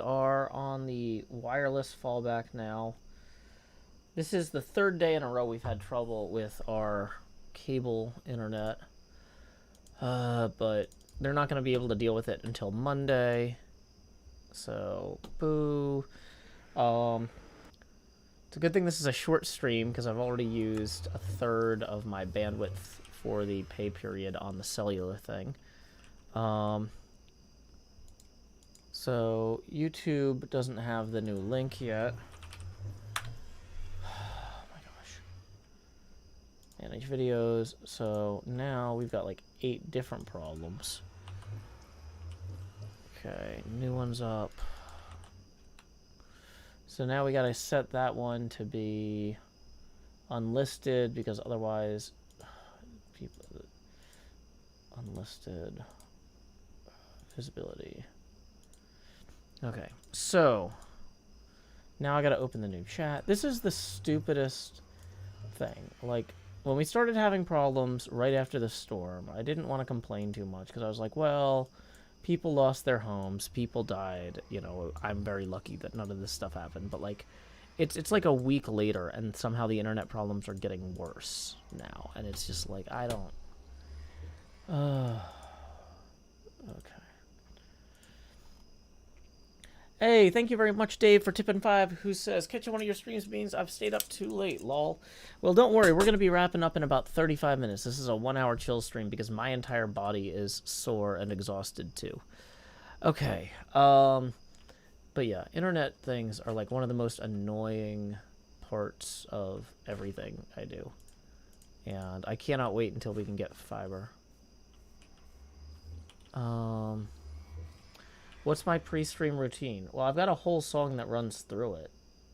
Are on the wireless fallback now. This is the third day in a row we've had trouble with our cable internet, but they're not going to be able to deal with it until Monday, so boo. It's a good thing this is a short stream because I've already used a third of my bandwidth for the pay period on the cellular thing. So YouTube doesn't have the new link yet. Oh my gosh. Manage videos. So now we've got like 8 different problems. Okay, new one's up. So now we gotta set that one to be unlisted because otherwise people unlisted visibility. Okay, so now I gotta open the new chat. This is the stupidest thing. Like, when we started having problems right after the storm, I didn't want to complain too much because I was like, well, people lost their homes, people died, you know, I'm very lucky that none of this stuff happened, but like, it's like a week later and somehow the internet problems are getting worse now, and it's just like, I don't... okay. Hey, thank you very much, Dave, for tipping 5, who says, catching one of your streams means I've stayed up too late, lol. Well, don't worry, we're going to be wrapping up in about 35 minutes. This is a 1-hour chill stream because my entire body is sore and exhausted, too. Okay, but yeah, internet things are like one of the most annoying parts of everything I do. And I cannot wait until we can get fiber. What's my pre-stream routine? Well, I've got a whole song that runs through it.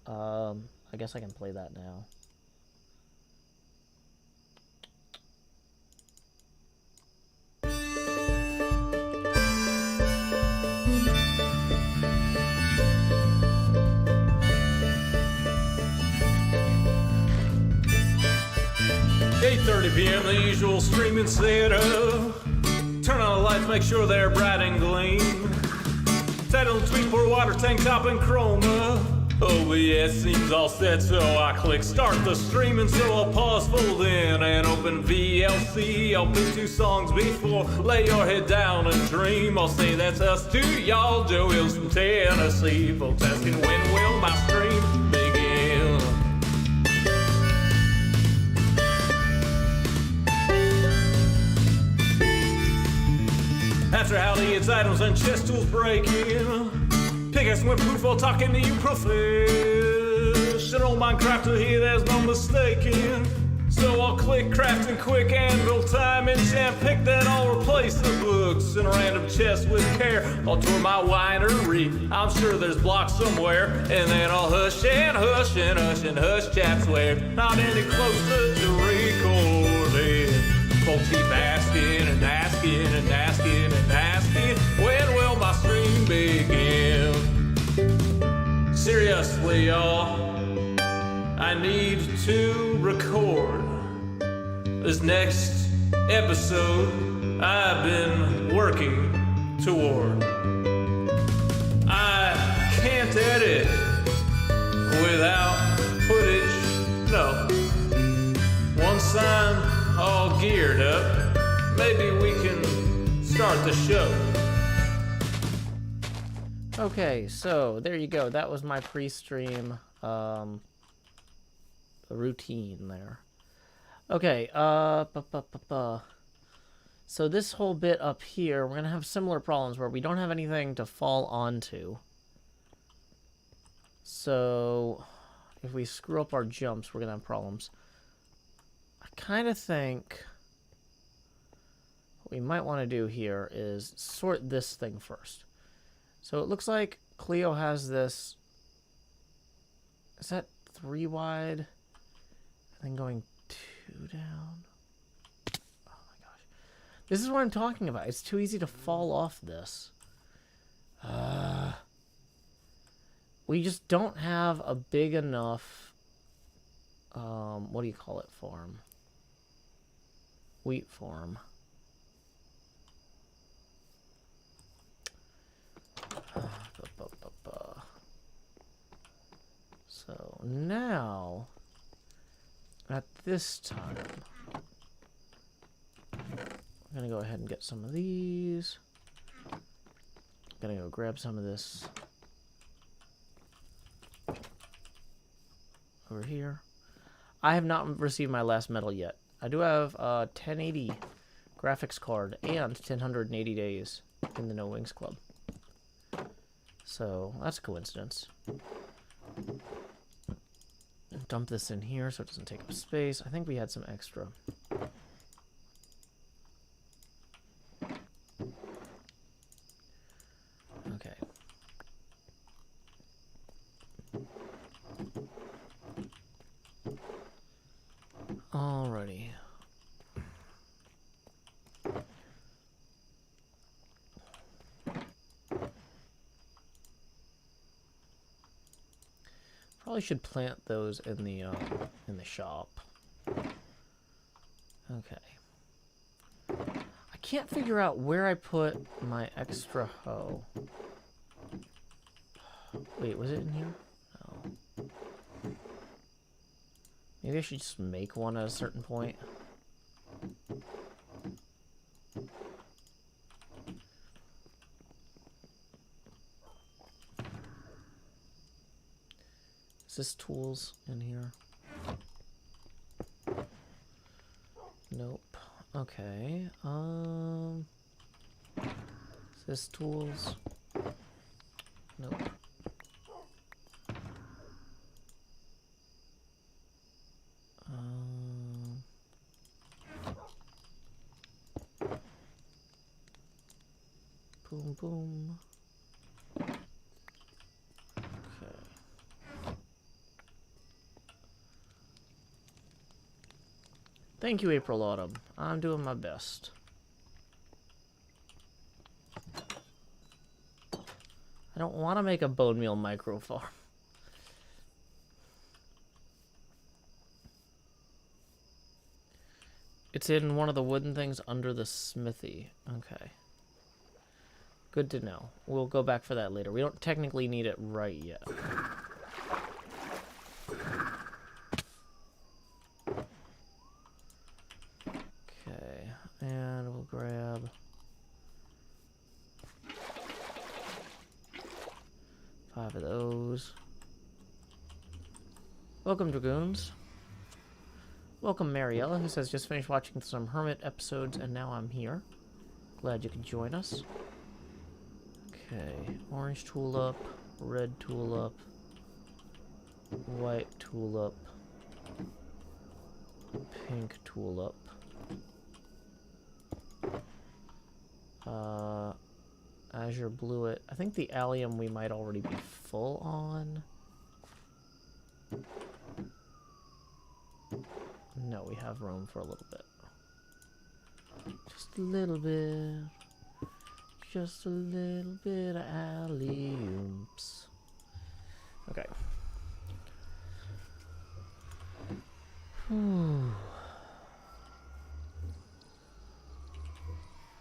I guess I can play that now. .30 p.m. the usual streaming setup. Turn on the lights, make sure they're bright and gleam. Title, tweet, pour water, tank top, and chroma. OBS seems all set, so I click start the stream, and so I'll pause, fold in, and open VLC. I'll pick 2 songs before, lay your head down and dream. I'll say that's us to y'all, Joe Hills from Tennessee. Folks asking when will my stream begin? After howdy, it's items and chest tools breaking. Pickaxe went poof while talking to you professional Minecrafter here, there's no mistaking. So I'll click crafting quick anvil time enchant, pick that I'll replace the books in a random chest with care. I'll tour my winery, I'm sure there's blocks somewhere, and then I'll hush and hush and hush and hush chat swear. Not any closer to recording. Folks keep asking and asking and asking and asking, when will my stream begin? Seriously, y'all, I need to record this next episode I've been working toward. I can't edit without footage, no. Once I'm all geared up, maybe we can start the show. Okay, so there you go. That was my pre-stream routine there. Okay, so this whole bit up here, we're gonna have similar problems where we don't have anything to fall onto. So if we screw up our jumps, we're gonna have problems. I kind of think what we might want to do here is sort this thing first. So it looks like Clio has this, is that 3 wide? And then going 2 down. Oh my gosh. This is what I'm talking about. It's too easy to fall off this. We just don't have a big enough, what do you call it, farm? Wheat farm. So now, at this time, I'm gonna go ahead and get some of these. Gonna go grab some of this over here. I have not received my last medal yet. I do have a 1080 graphics card and 1080 days in the No Wings Club. So that's a coincidence. Dump this in here so it doesn't take up space. I think we had some extra. Okay. Alrighty. Probably should plant those in the shop. Okay. I can't figure out where I put my extra hoe. Wait, was it in here? No. Maybe I should just make one at a certain point. Is this tools in here? Nope. Okay. Is this tools? Nope. Boom, boom. Thank you, April Autumn. I'm doing my best. I don't want to make a bone meal micro farm. It's in one of the wooden things under the smithy. Okay. Good to know. We'll go back for that later. We don't technically need it right yet. And we'll grab 5 of those. Welcome, Dragoons. Welcome, Mariella, who says, just finished watching some Hermit episodes and now I'm here. Glad you could join us. Okay, orange tulip, red tulip, white tulip, pink tulip. Azure Bluet. I think the allium we might already be full on. No, we have room for a little bit. Just a little bit. Just a little bit of alliums. Okay.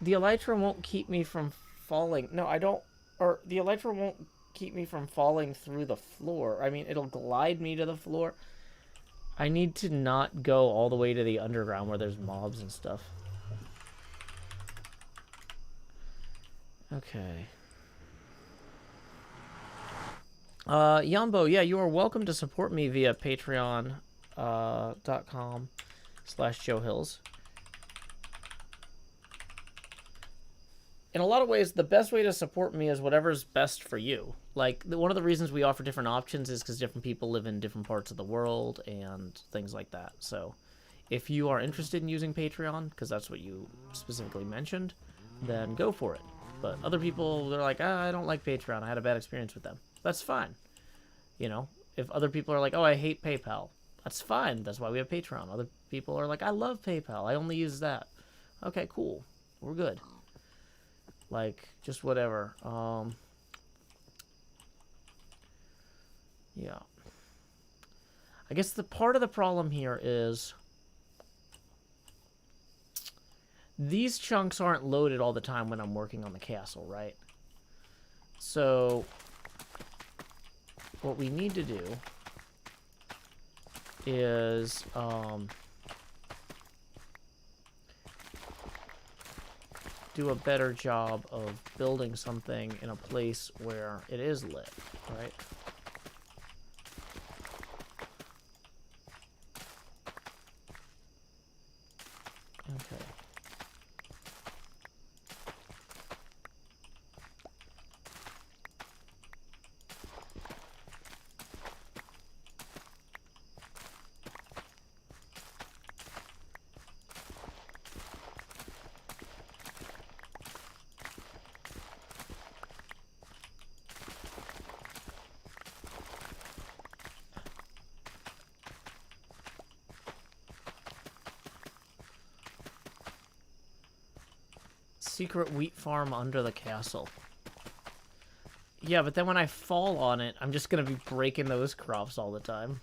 The elytra won't keep me from falling. No, I don't. Or the elytra won't keep me from falling through the floor. I mean, it'll glide me to the floor. I need to not go all the way to the underground where there's mobs and stuff. Okay. Yambo, yeah, you are welcome to support me via patreon.com/JoeHills. In a lot of ways, the best way to support me is whatever's best for you. Like, one of the reasons we offer different options is because different people live in different parts of the world and things like that. So, if you are interested in using Patreon, because that's what you specifically mentioned, then go for it. But other people, they're like, I don't like Patreon. I had a bad experience with them. That's fine. You know, if other people are like, oh, I hate PayPal. That's fine. That's why we have Patreon. Other people are like, I love PayPal. I only use that. Okay, cool. We're good. Like, just whatever. Yeah. I guess the part of the problem here is these chunks aren't loaded all the time when I'm working on the castle, right? So what we need to do is do a better job of building something in a place where it is lit, right? Okay. Secret wheat farm under the castle. Yeah, but then when I fall on it, I'm just gonna be breaking those crops all the time.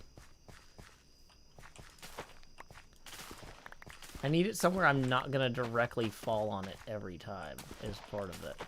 I need it somewhere I'm not gonna directly fall on it every time, is part of it.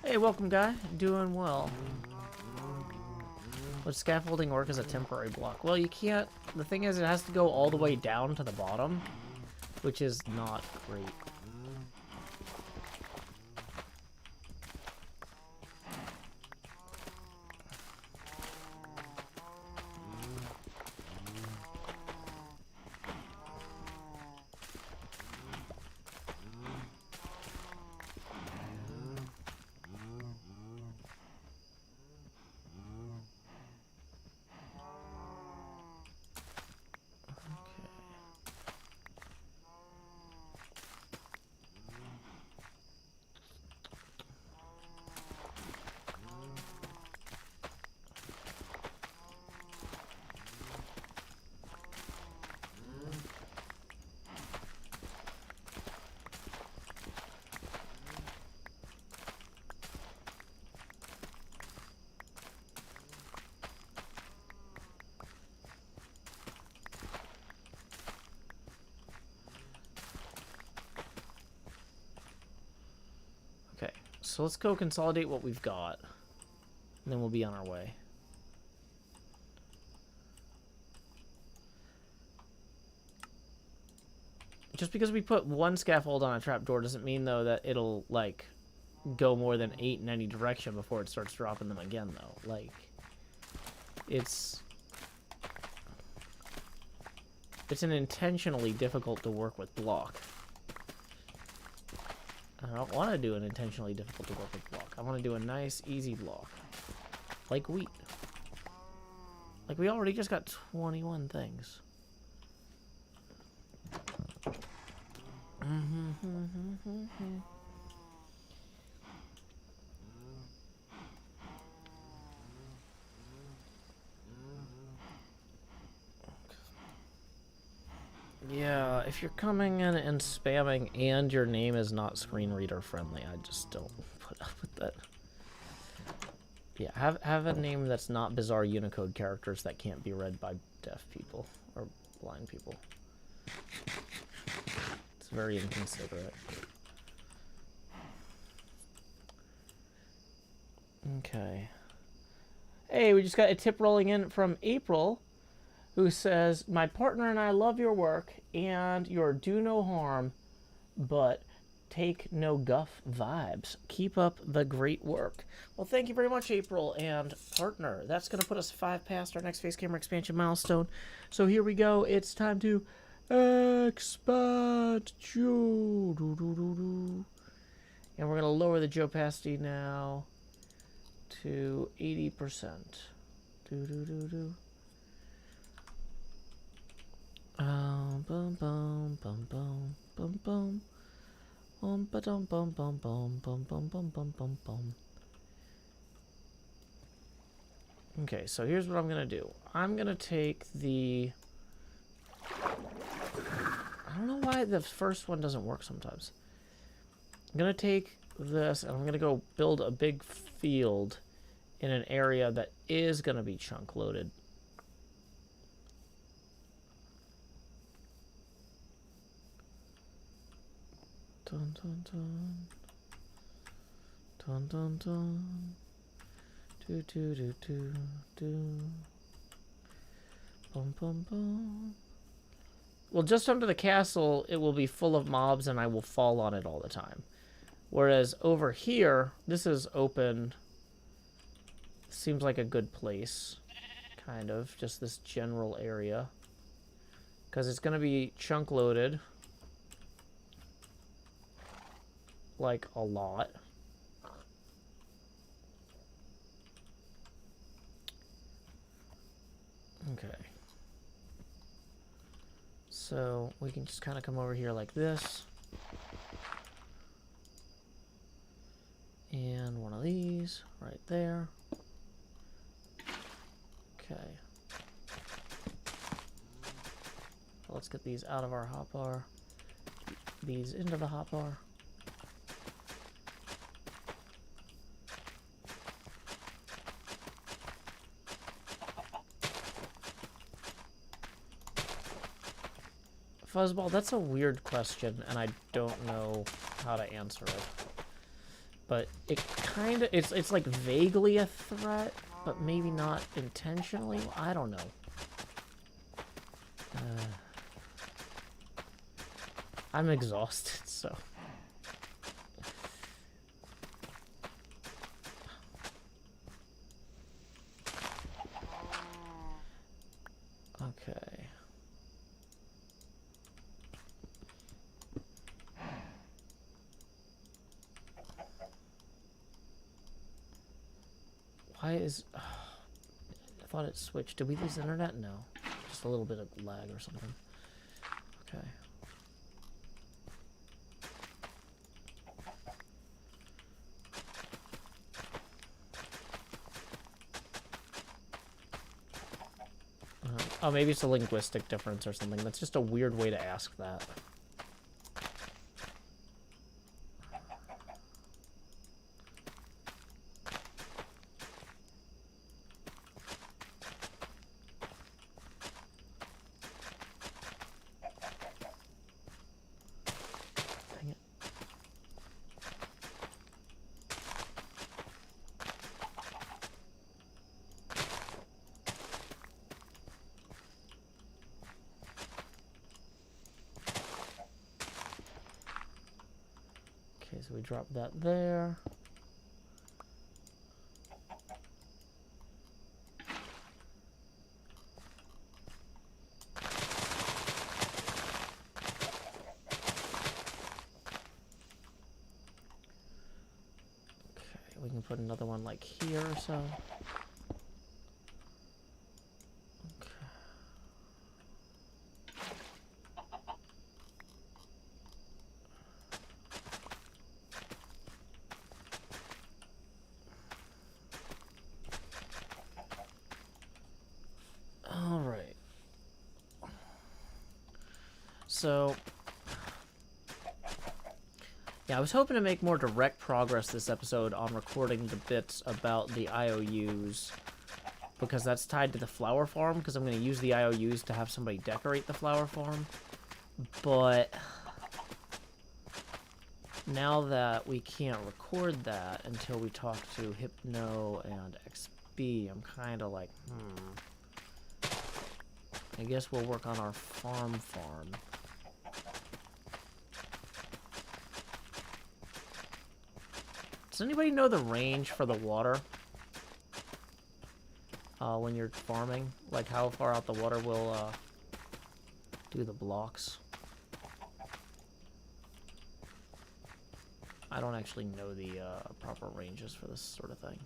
Hey, welcome, guy. Doing well. Would scaffolding work as a temporary block? Well, you can't... The thing is, it has to go all the way down to the bottom, which is not great. Okay, so let's go consolidate what we've got, and then we'll be on our way. Just because we put one scaffold on a trapdoor doesn't mean, though, that it'll, like, go more than 8 in any direction before it starts dropping them again, though. Like, it's an intentionally difficult to work with block. I don't want to do an intentionally difficult to work with block. I want to do a nice, easy block. Like wheat. Like, we already just got 21 things. Yeah, if you're coming in and spamming and your name is not screen reader friendly, I just don't put up with that. Yeah, have a name that's not bizarre Unicode characters that can't be read by deaf people or blind people. It's very inconsiderate. Okay. Hey, we just got a tip rolling in from April, who says, "My partner and I love your work and your do no harm, but take no guff vibes. Keep up the great work." Well, thank you very much, April and partner. That's going to put us 5 past our next face camera expansion milestone. So here we go. It's time to expand. And we're going to lower the opacity now to 80%. Do. Boom, boom, boom, boom, boom, boom. Boom, ba-dum, boom, boom, boom, boom, boom, boom, boom, boom, boom. Okay, so here's what I'm going to do. I'm going to take the... I don't know why the first one doesn't work sometimes. I'm going to take this and I'm going to go build a big field in an area that is going to be chunk loaded. Dun, dun, dun. Dun, dun, dun. Do, do, do, do, do. Boom, boom, boom. Well, just under the castle, it will be full of mobs and I will fall on it all the time. Whereas over here, this is open. Seems like a good place. Kind of. Just this general area. Because it's going to be chunk loaded. Like, a lot. Okay. So, we can just kind of come over here like this. And one of these right there. Okay. Let's get these out of our hotbar. These into the hotbar. Fuzzball, that's a weird question, and I don't know how to answer it. But it kind of, it's like vaguely a threat, but maybe not intentionally. I don't know. I'm exhausted, so. Okay. Why is... I thought it switched. Did we lose internet? No. Just a little bit of lag or something. Okay. Oh, maybe it's a linguistic difference or something. That's just a weird way to ask that. Dang it. Okay, so we drop that there. We can put another one like here or so. Okay. All right. So yeah, I was hoping to make more direct progress this episode on recording the bits about the IOUs, because that's tied to the flower farm, because I'm going to use the IOUs to have somebody decorate the flower farm. But now that we can't record that until we talk to Hypno and XB, I'm kind of like, I guess we'll work on our farm. Does anybody know the range for the water? When you're farming? Like how far out the water will do the blocks? I don't actually know the proper ranges for this sort of thing.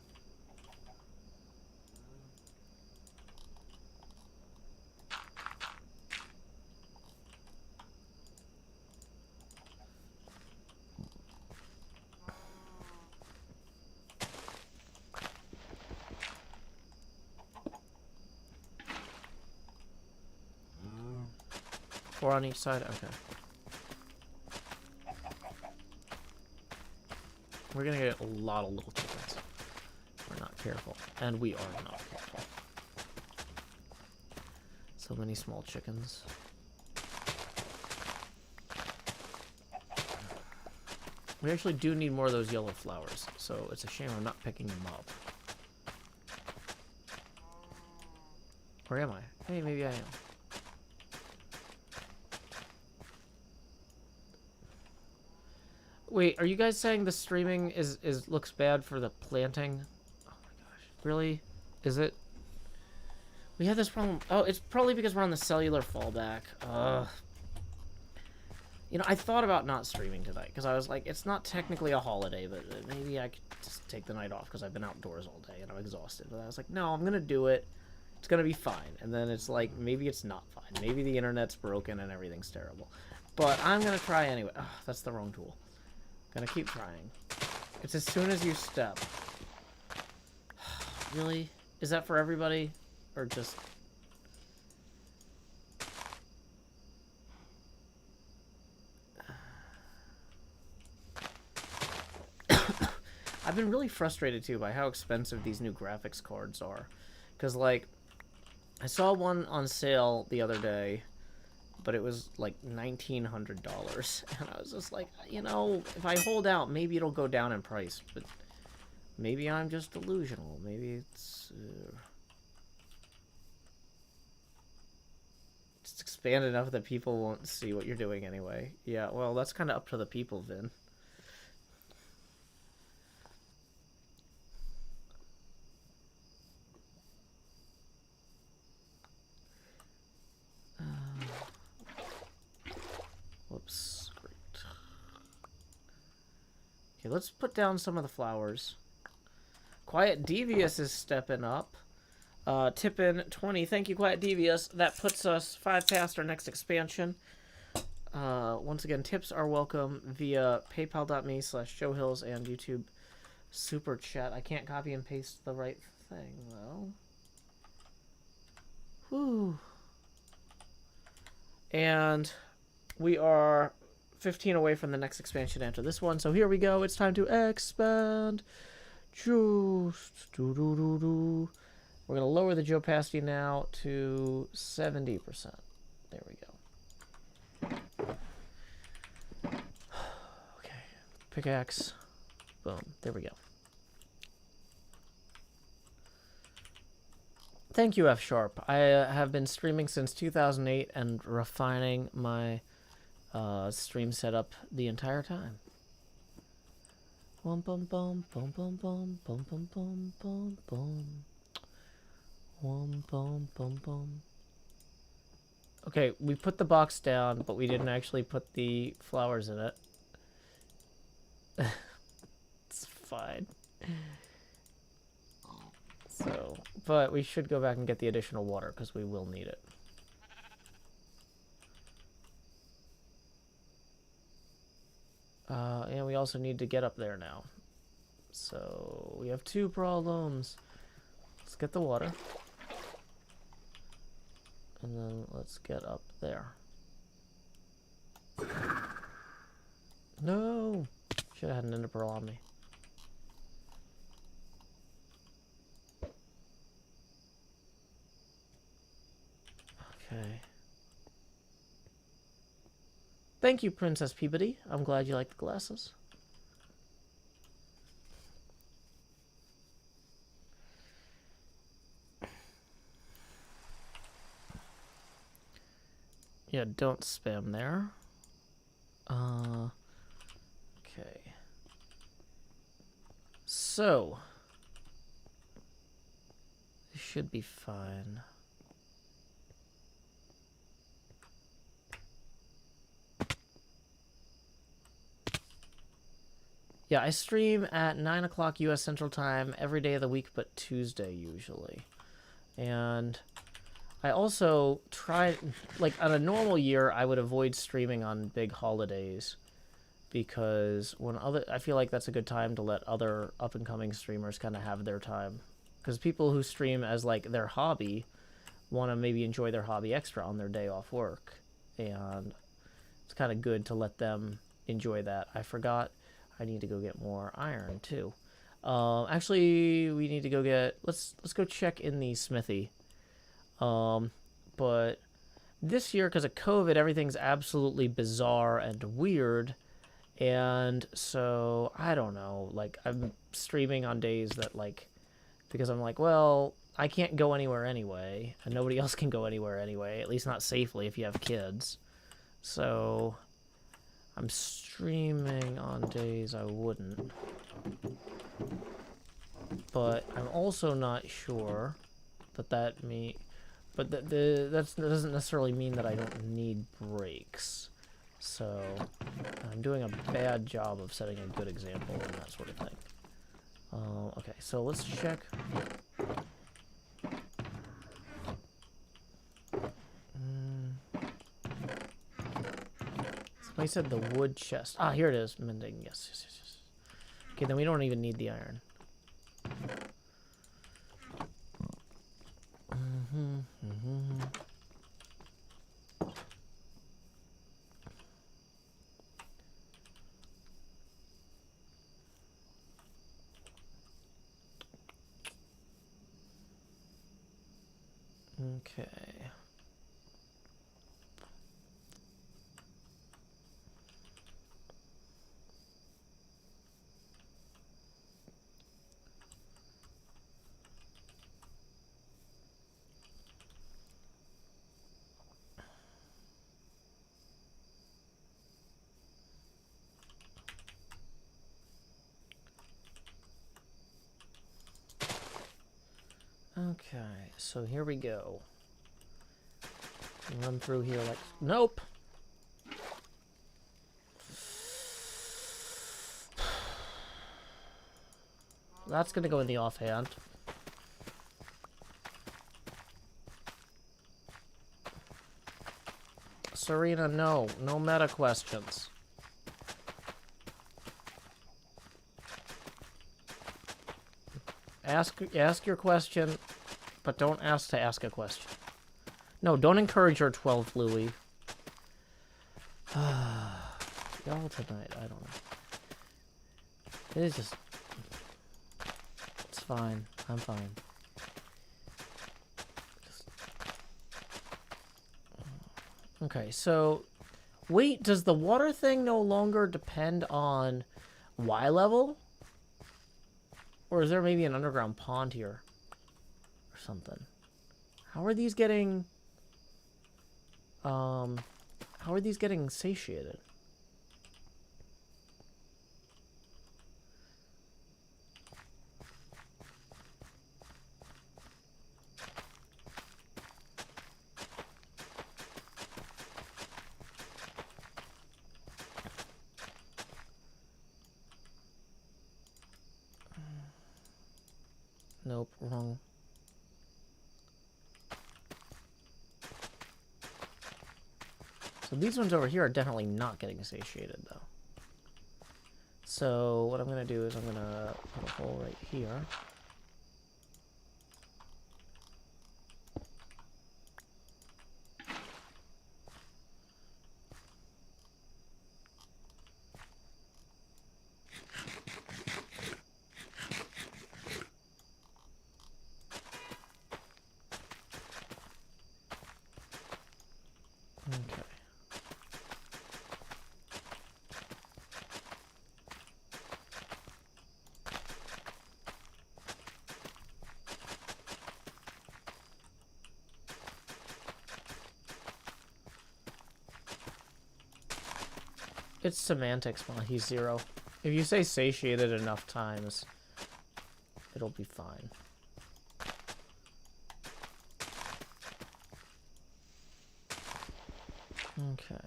Four on each side? Okay. We're gonna get a lot of little chickens. We're not careful. And we are not careful. So many small chickens. We actually do need more of those yellow flowers, so it's a shame I'm not picking them up. Where am I? Hey, maybe I am. Wait, are you guys saying the streaming looks bad for the planting? Oh my gosh. Really? Is it? We had this problem. Oh, it's probably because we're on the cellular fallback. You know, I thought about not streaming tonight because I was like, it's not technically a holiday, but maybe I could just take the night off because I've been outdoors all day and I'm exhausted. But I was like, no, I'm going to do it. It's going to be fine. And then it's like, maybe it's not fine. Maybe the internet's broken and everything's terrible. But I'm going to try anyway. Oh, that's the wrong tool. Gonna keep trying. It's as soon as you step. Really? Is that for everybody? Or just... I've been really frustrated too by how expensive these new graphics cards are. Because like, I saw one on sale the other day, but it was like $1,900. And I was just like, you know, if I hold out, maybe it'll go down in price. But maybe I'm just delusional. Maybe it's just expand enough that people won't see what you're doing anyway. Yeah, well, that's kind of up to the people, Vin. Whoops. Great. Okay, let's put down some of the flowers. Quiet Devious is stepping up. Tip in 20. Thank you, Quiet Devious. That puts us 5 past our next expansion. Once again, tips are welcome via paypal.me/JoeHills and YouTube Super Chat. I can't copy and paste the right thing, though. Whew. And we are 15 away from the next expansion after this one. So here we go. It's time to expand. Just do-do-do-do. We're going to lower the opacity now to 70%. There we go. Okay. Pickaxe. Boom. There we go. Thank you, F Sharp. I have been streaming since 2008 and refining my stream setup the entire time. Bum bum bum bum bum bum bum bum bum bum bum. Bum bum bum bum. Okay, we put the box down, but we didn't actually put the flowers in it. It's fine. So, but we should go back and get the additional water because we will need it. And we also need to get up there now. So we have 2 problems. Let's get the water. And then let's get up there. No! Should have had an ender pearl on me. Okay. Thank you, Princess Peabody. I'm glad you like the glasses. Yeah, don't spam there. Okay. So, this should be fine. Yeah, I stream at 9 o'clock U.S. Central Time every day of the week, but Tuesday usually. And I also try, like, on a normal year, I would avoid streaming on big holidays because I feel like that's a good time to let other up-and-coming streamers kind of have their time. Because people who stream as, like, their hobby want to maybe enjoy their hobby extra on their day off work. And it's kind of good to let them enjoy that. I forgot I need to go get more iron too. Actually, we need to go get. Let's go check in the smithy. But this year, because of COVID, everything's absolutely bizarre and weird, and so I don't know. Like I'm streaming on days that because I'm like, well, I can't go anywhere anyway, and nobody else can go anywhere anyway. At least not safely if you have kids. So I'm streaming on days I wouldn't. But I'm also not sure that but that doesn't necessarily mean that I don't need breaks. So I'm doing a bad job of setting a good example and that sort of thing. Okay, so let's check. Somebody said the wood chest. Ah, here it is. Mending. Yes, yes, yes, yes. Okay, then we don't even need the iron. Okay. Okay, so here we go. Run through here like... Nope! That's gonna go in the offhand. Serena, no. No meta questions. Ask your question, but don't ask to ask a question. No, don't encourage your 12th Louis. Y'all tonight, I don't know. It is just... It's fine. I'm fine. Okay, so... Wait, does the water thing no longer depend on Y level? Or is there maybe an underground pond here? Or something. How are these getting... How are these getting satiated? Nope, wrong. So these ones over here are definitely not getting satiated, though. So what I'm going to do is I'm going to put a hole right here. Okay. It's semantics while he's 0. If you say satiated enough times, it'll be fine. Okay.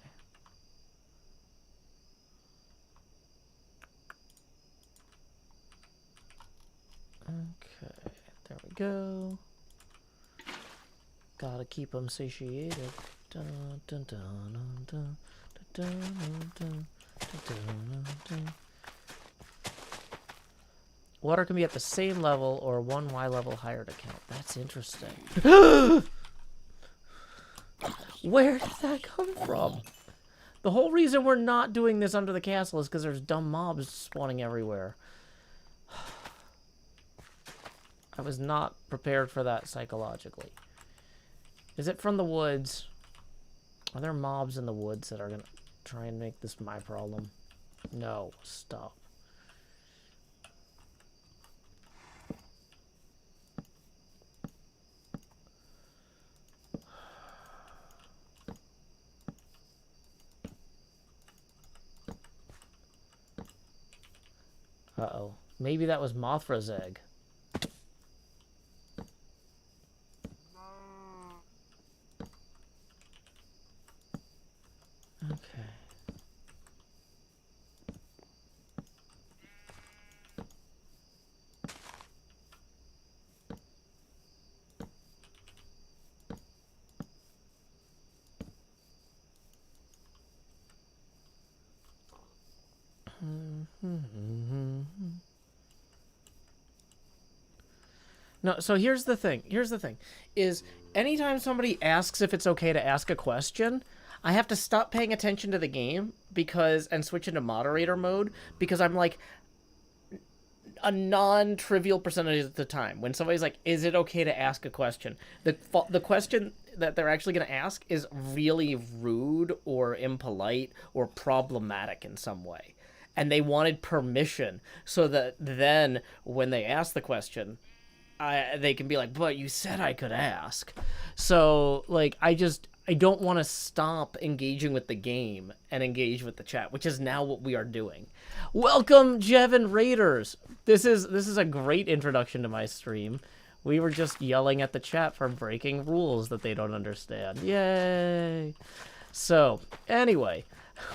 go. Gotta keep them satiated. Dun, dun, dun, dun, dun, dun, dun, dun, dun, dun. Water can be at the same level or one Y level higher to count. That's interesting. Where did that come from? The whole reason we're not doing this under the castle is because there's dumb mobs spawning everywhere. I was not prepared for that psychologically. Is it from the woods? Are there mobs in the woods that are going to try and make this my problem? No, stop. Uh-oh. Maybe that was Mothra's egg. Okay. No, so here's the thing. Is anytime somebody asks if it's okay to ask a question, I have to stop paying attention to the game and switch into moderator mode because I'm like a non-trivial percentage of the time when somebody's like, is it okay to ask a question? The question that they're actually going to ask is really rude or impolite or problematic in some way. And they wanted permission so that then when they ask the question, they can be like, but you said I could ask. So, like, I don't want to stop engaging with the game and engage with the chat, which is now what we are doing. Welcome, Jevin Raiders. This is a great introduction to my stream. We were just yelling at the chat for breaking rules that they don't understand. Yay! So, anyway,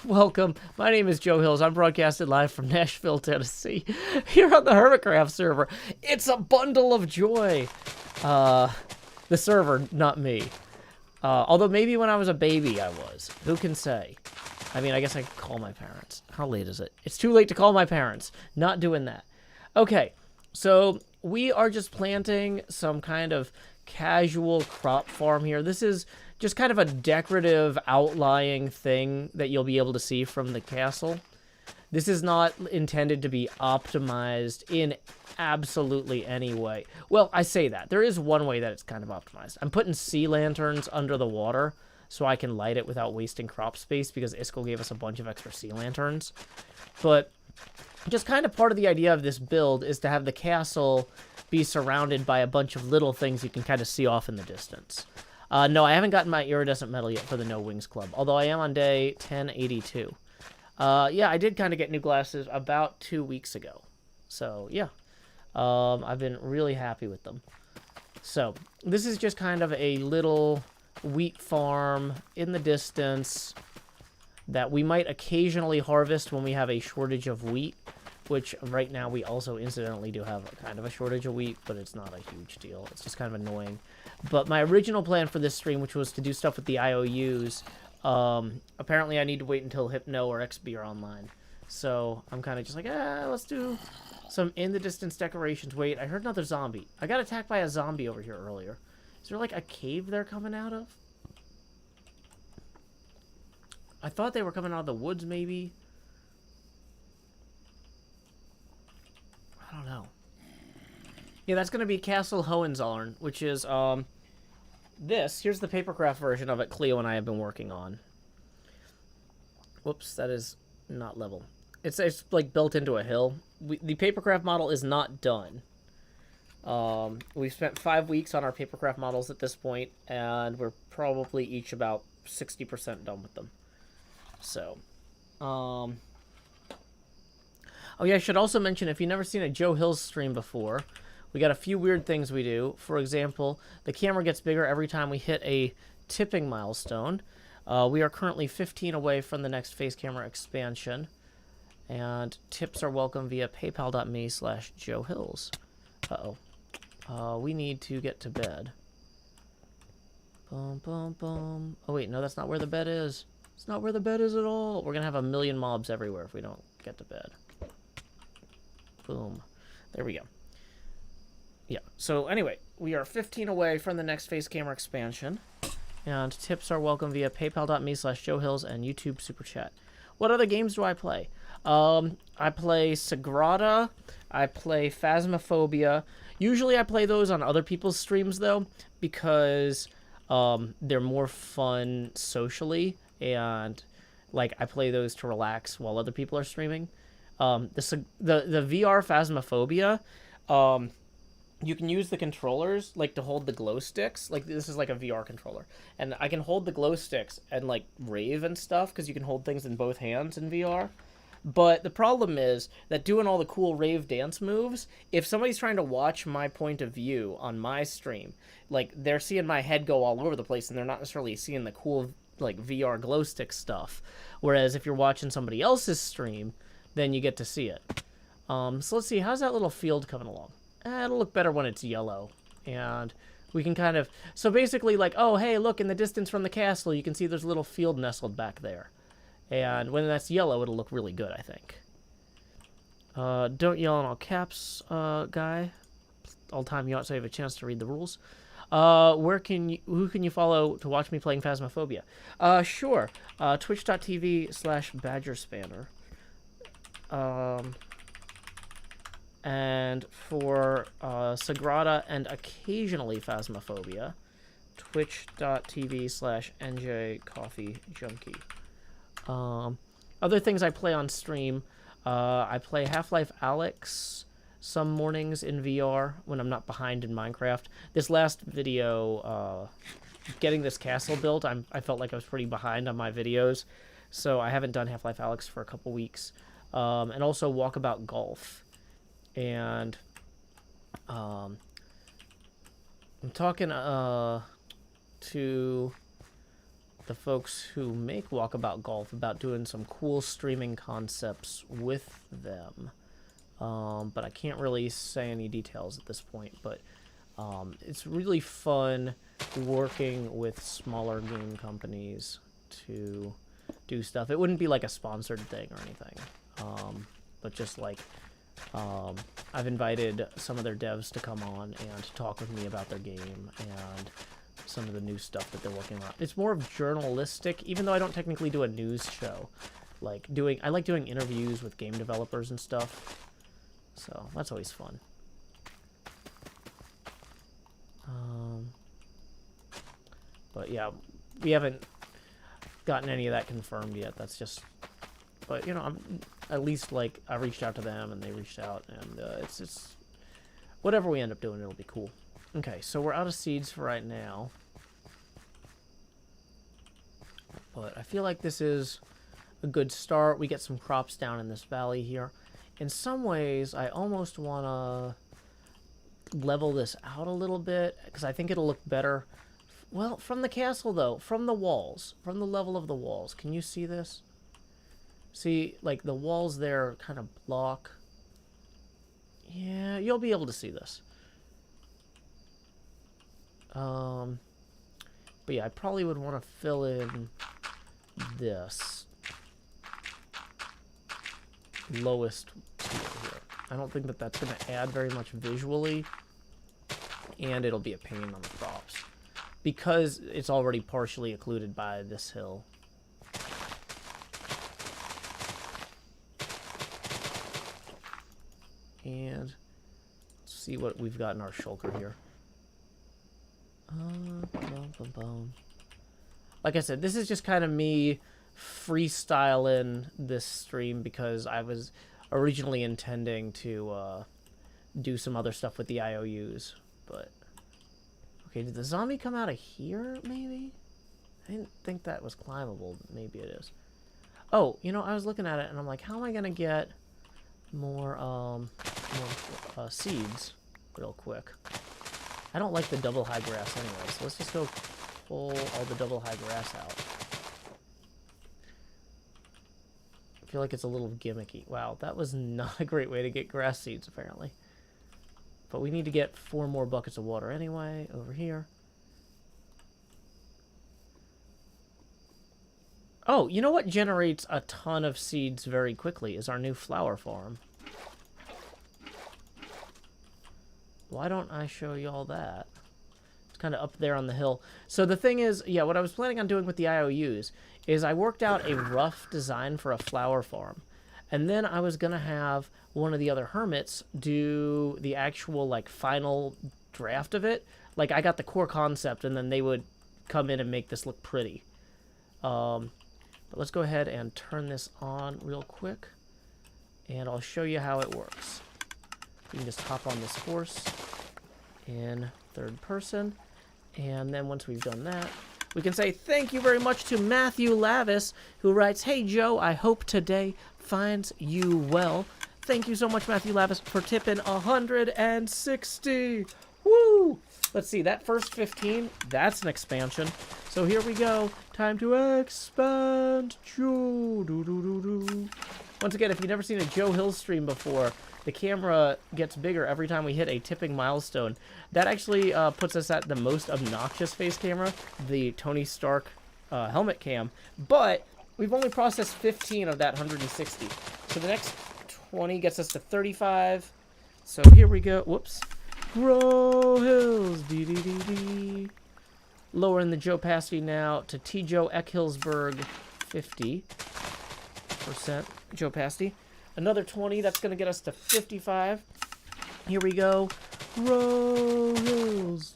welcome. My name is Joe Hills. I'm broadcasting live from Nashville, Tennessee, here on the HermitCraft server. It's a bundle of joy. The server, not me. Although maybe when I was a baby I was. Who can say? I mean, I guess I could call my parents. How late is it? It's too late to call my parents. Not doing that. Okay, so we are just planting some kind of casual crop farm here. This is just kind of a decorative outlying thing that you'll be able to see from the castle. This is not intended to be optimized in absolutely any way. Well, I say that. There is one way that it's kind of optimized. I'm putting sea lanterns under the water so I can light it without wasting crop space because Iskall gave us a bunch of extra sea lanterns. But just kind of part of the idea of this build is to have the castle be surrounded by a bunch of little things you can kind of see off in the distance. No, I haven't gotten my iridescent medal yet for the No Wings Club, although I am on day 1082. Yeah, I did kind of get new glasses about 2 weeks ago. So, yeah. I've been really happy with them. So, this is just kind of a little wheat farm in the distance that we might occasionally harvest when we have a shortage of wheat, which right now we also incidentally do have kind of a shortage of wheat, but it's not a huge deal. It's just kind of annoying. But my original plan for this stream, which was to do stuff with the IOUs, apparently I need to wait until Hypno or XB are online. So I'm kind of just like, let's do some in-the-distance decorations. Wait, I heard another zombie. I got attacked by a zombie over here earlier. Is there like a cave they're coming out of? I thought they were coming out of the woods, maybe. I don't know. Yeah, that's going to be Castle Hohenzollern, which is, this. Here's the papercraft version of it Cleo and I have been working on. Whoops, that is not level. It's like built into a hill. The papercraft model is not done. We've spent 5 weeks on our papercraft models at this point, and we're probably each about 60% done with them. So, oh yeah, I should also mention, if you've never seen a Joe Hills stream before, we got a few weird things we do. For example, the camera gets bigger every time we hit a tipping milestone. We are currently 15 away from the next face camera expansion. And tips are welcome via paypal.me/JoeHills. Uh-oh. we need to get to bed. Boom, boom, boom. Oh, wait, no, that's not where the bed is. It's not where the bed is at all. We're gonna have a million mobs everywhere if we don't get to bed. Boom. There we go. Yeah, so anyway, we are 15 away from the next face camera expansion. And tips are welcome via paypal.me/JoeHills and YouTube Super Chat. What other games do I play? I play Sagrada. I play Phasmophobia. Usually I play those on other people's streams, though, because they're more fun socially, and like I play those to relax while other people are streaming. The VR Phasmophobia, you can use the controllers like to hold the glow sticks. Like this is like a VR controller, and I can hold the glow sticks and like rave and stuff because you can hold things in both hands in VR. But the problem is that doing all the cool rave dance moves, if somebody's trying to watch my point of view on my stream, like they're seeing my head go all over the place and they're not necessarily seeing the cool like VR glow stick stuff. Whereas if you're watching somebody else's stream, then you get to see it. So let's see, how's that little field coming along? It'll look better when it's yellow. And we can kind of, so basically like, oh, hey, look in the distance from the castle, you can see there's a little field nestled back there. And when that's yellow, it'll look really good, I think. Don't yell in all caps, guy. All time you ought to have a chance to read the rules. Who can you follow to watch me playing Phasmophobia? Sure. Twitch.tv/BadgerSpanner. And for Sagrada and occasionally Phasmophobia, twitch.tv/NJCoffeeJunkie. Other things I play on stream, I play Half-Life Alyx some mornings in VR when I'm not behind in Minecraft. This last video, getting this castle built, I felt like I was pretty behind on my videos, so I haven't done Half-Life Alyx for a couple weeks. And also Walkabout Golf. And I'm talking to the folks who make Walkabout Golf about doing some cool streaming concepts with them. But I can't really say any details at this point. But it's really fun working with smaller game companies to do stuff. It wouldn't be like a sponsored thing or anything. But just like I've invited some of their devs to come on and talk with me about their game and some of the new stuff that they're working on. It's more of journalistic, even though I don't technically do a news show. I like doing interviews with game developers and stuff. So that's always fun. But yeah, we haven't gotten any of that confirmed yet. That's just, but you know, I'm at least like I reached out to them and they reached out, and it's whatever we end up doing, it'll be cool. Okay, so we're out of seeds for right now. But I feel like this is a good start. We get some crops down in this valley here. In some ways, I almost want to level this out a little bit, because I think it'll look better. Well, from the castle, though, from the walls, from the level of the walls. Can you see this? See, like, the walls there kind of block. Yeah, you'll be able to see this. But yeah, I probably would want to fill in this lowest tier here. I don't think that that's going to add very much visually, and it'll be a pain on the crops because it's already partially occluded by this hill. And let's see what we've got in our shulker here. Like I said, this is just kind of me freestyling this stream because I was originally intending to do some other stuff with the IOUs. But okay, did the zombie come out of here? Maybe I didn't think that was climbable. Maybe it is. Oh, you know, I was looking at it and I'm like, how am I gonna get more seeds real quick? I don't like the double high grass anyway, so let's just go pull all the double high grass out. I feel like it's a little gimmicky. Wow, that was not a great way to get grass seeds, apparently. but we need to get 4 more buckets of water anyway over here. Oh, you know what generates a ton of seeds very quickly is our new flower farm. Why don't I show you all that? It's kind of up there on the hill. So the thing is, yeah, what I was planning on doing with the IOUs is I worked out a rough design for a flower farm. And then I was going to have one of the other hermits do the actual, like, final draft of it. Like, I got the core concept, and then they would come in and make this look pretty. But let's go ahead and turn this on real quick, and I'll show you how it works. You can just hop on this horse in third person, and then once we've done that, we can say thank you very much to Matthew Lavis, who writes, "Hey Joe, I hope today finds you well." Thank you so much, Matthew Lavis, for tipping 160. Woo! Let's see, that first 15, that's an expansion. So here we go. Time to expand. Joe. Once again, if you've never seen a Joe Hill stream before, the camera gets bigger every time we hit a tipping milestone. That actually puts us at the most obnoxious face camera, the Tony Stark helmet cam. But we've only processed 15 of that 160. So the next 20 gets us to 35. So here we go. Whoops. Grow hills. Dee. Lowering the Joe opacity now to T. Joe Eckhillsburg 50% Joe opacity. Another 20, that's going to get us to 55. Here we go. Grow hills.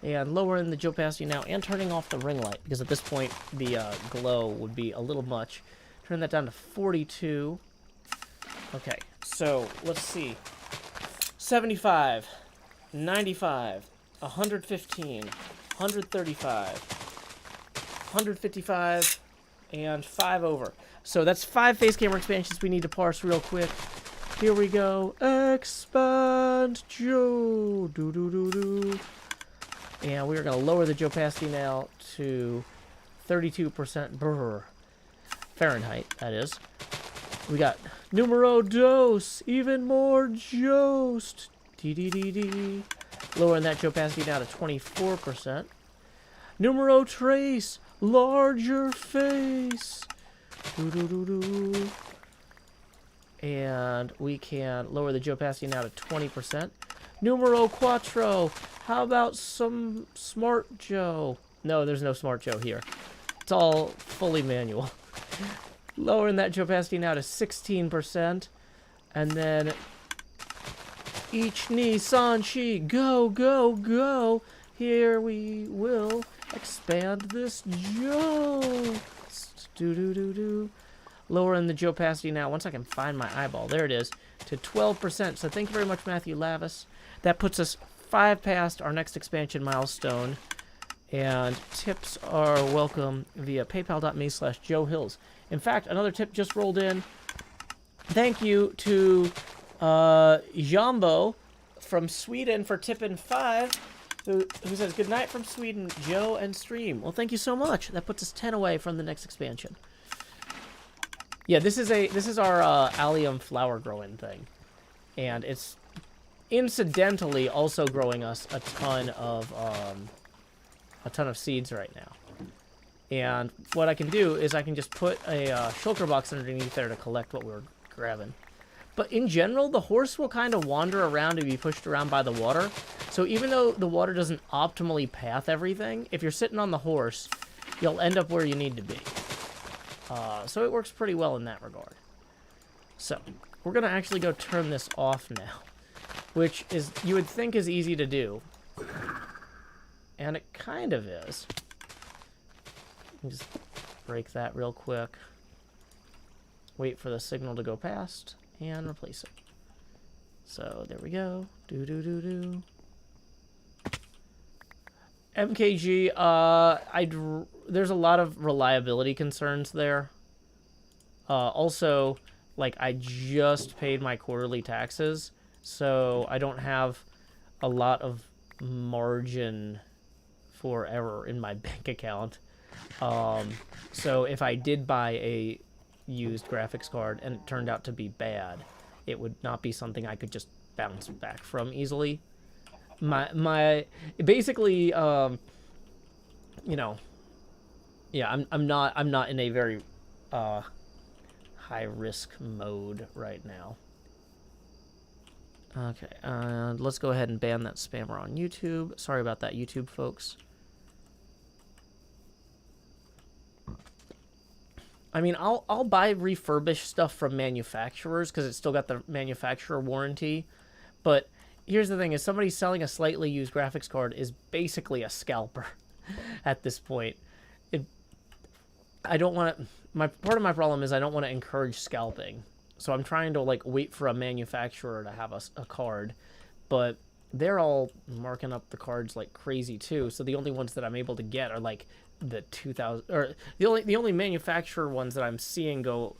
And lowering the Joe opacity now and turning off the ring light, because at this point the glow would be a little much. Turn that down to 42. Okay, so let's see. 75, 95, 115, 135, 155, and 5 over. So that's 5 face camera expansions we need to parse real quick. Here we go. Expand Joe. And we're going to lower the Joe opacity now to 32% Fahrenheit, that is. We got numero dos, even more jost. Lowering that Joe opacity now to 24%. Numero tres, larger face. And we can lower the Joe opacity now to 20%. Numero quattro, how about some Smart Joe? No, there's no Smart Joe here. It's all fully manual. Lowering that Joe opacity now to 16%. And then each Nissan Chi, go, go, go. Here we will expand this Joe. Lowering the Joe opacity now, once I can find my eyeball, there it is, to 12%. So thank you very much, Matthew Lavis. That puts us 5 past our next expansion milestone. And tips are welcome via paypal.me/Joe Hills. In fact, another tip just rolled in. Thank you to Jambo from Sweden for tipping 5, who says, "Good night from Sweden, Joe and stream." Well, thank you so much. That puts us 10 away from the next expansion. Yeah, this is our allium flower growing thing, and it's incidentally also growing us a ton of seeds right now. And what I can do is I can just put a shulker box underneath there to collect what we're grabbing. But in general, the horse will kind of wander around and be pushed around by the water. So even though the water doesn't optimally path everything, if you're sitting on the horse, you'll end up where you need to be. So it works pretty well in that regard. So we're going to actually go turn this off now, which is, you would think, is easy to do. And it kind of is. Just break that real quick. Wait for the signal to go past and replace it. So there we go. MKG, there's a lot of reliability concerns there. Also, like, I just paid my quarterly taxes, so I don't have a lot of margin for error in my bank account. So if I did buy a used graphics card and it turned out to be bad, it would not be something I could just bounce back from easily. My basically, you know, yeah, I'm not in a very high risk mode right now. Okay, let's go ahead and ban that spammer on YouTube. Sorry about that, YouTube folks. I mean, I'll buy refurbished stuff from manufacturers because it's still got the manufacturer warranty. But here's the thing: is somebody selling a slightly used graphics card is basically a scalper at this point. I don't want to. Part of my problem is I don't want to encourage scalping. So I'm trying to like wait for a manufacturer to have a card, but they're all marking up the cards like crazy too. So the only ones that I'm able to get are like the 2000 or the only manufacturer ones that I'm seeing go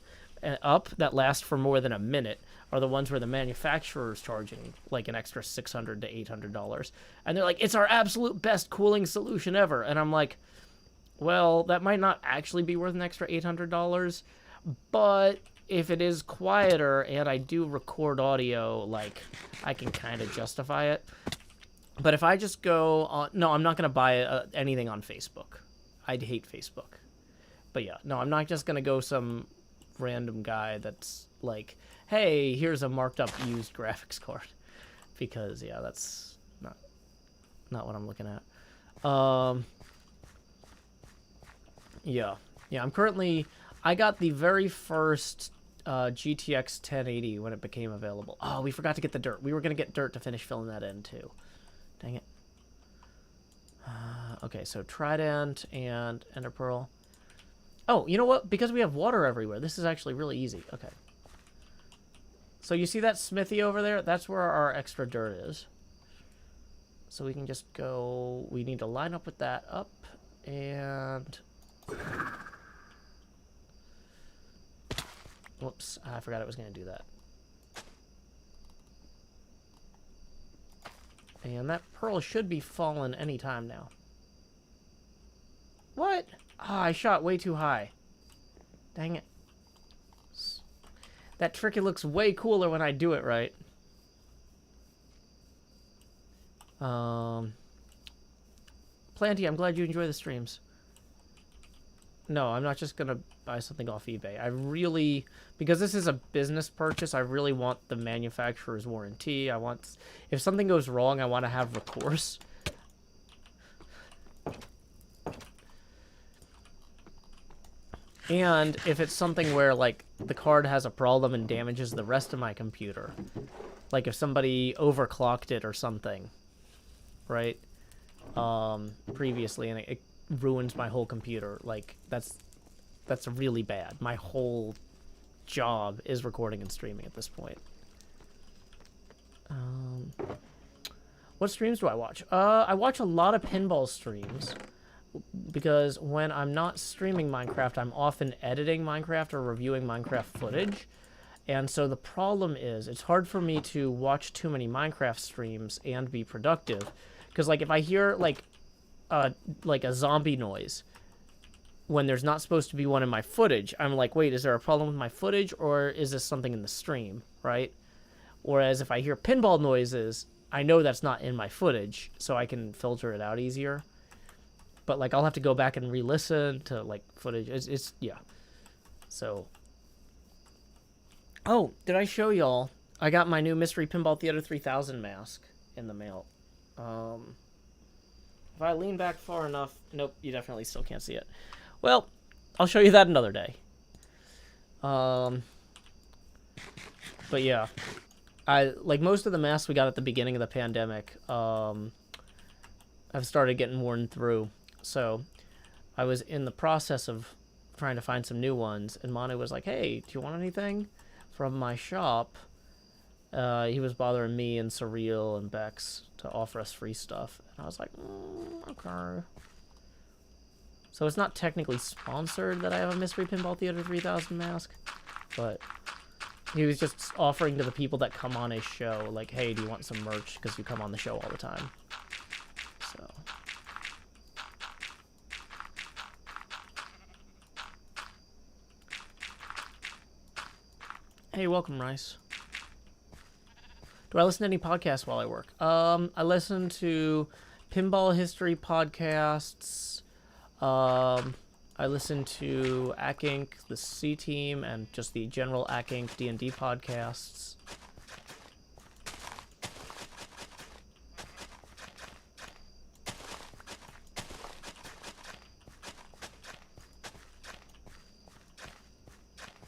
up that last for more than a minute are the ones where the manufacturer is charging like an extra $600 to $800, and they're like, it's our absolute best cooling solution ever, and I'm like, well, that might not actually be worth an extra $800, but if it is quieter and I do record audio, like, I can kind of justify it. But if I just go on... No, I'm not going to buy anything on Facebook. I'd hate Facebook. But yeah, no, I'm not just going to go some random guy that's like, hey, here's a marked up used graphics card. Because, yeah, that's not what I'm looking at. Yeah, I'm currently... I got the very first GTX 1080 when it became available. Oh, we forgot to get the dirt. We were going to get dirt to finish filling that in, too. Dang it. Okay, so Trident and Ender Pearl. Oh, you know what? Because we have water everywhere, this is actually really easy. Okay. So you see that smithy over there? That's where our extra dirt is. So we can just go... We need to line up with that up, and... Whoops, I forgot I was going to do that. And that pearl should be falling any time now. What? Ah, I shot way too high. Dang it. That trick, it looks way cooler when I do it right. Planty, I'm glad you enjoy the streams. No, I'm not just going to buy something off eBay. I really... Because this is a business purchase, I really want the manufacturer's warranty. I want... If something goes wrong, I want to have recourse. And if it's something where, like, the card has a problem and damages the rest of my computer. Like, if somebody overclocked it or something. Right? Previously, and it ruins my whole computer. Like, that's really bad. My whole job is recording and streaming at this point. What streams do I watch? I watch a lot of pinball streams, because when I'm not streaming Minecraft, I'm often editing Minecraft or reviewing Minecraft footage. And so the problem is, it's hard for me to watch too many Minecraft streams and be productive. Because, like, if I hear, like a zombie noise when there's not supposed to be one in my footage, I'm like, wait, is there a problem with my footage, or is this something in the stream, right? Whereas if I hear pinball noises, I know that's not in my footage, so I can filter it out easier. But, like, I'll have to go back and re-listen to, like, footage. It's yeah. So. Oh, did I show y'all? I got my new Mystery Pinball Theater 3000 mask in the mail. If I lean back far enough... Nope, you definitely still can't see it. Well, I'll show you that another day. But yeah. Like, most of the masks we got at the beginning of the pandemic, I've started getting worn through. So, I was in the process of trying to find some new ones, and Manu was like, hey, do you want anything from my shop? He was bothering me and Surreal and Bex to offer us free stuff. And I was like, okay. So it's not technically sponsored that I have a Mystery Pinball Theater 3000 mask, but he was just offering to the people that come on his show, like, hey, do you want some merch? Because you come on the show all the time. So. Hey, welcome, Rice. Do I listen to any podcasts while I work? I listen to pinball history podcasts. I listen to ACK Inc., the C Team, and just the general ACK Inc. D&D podcasts.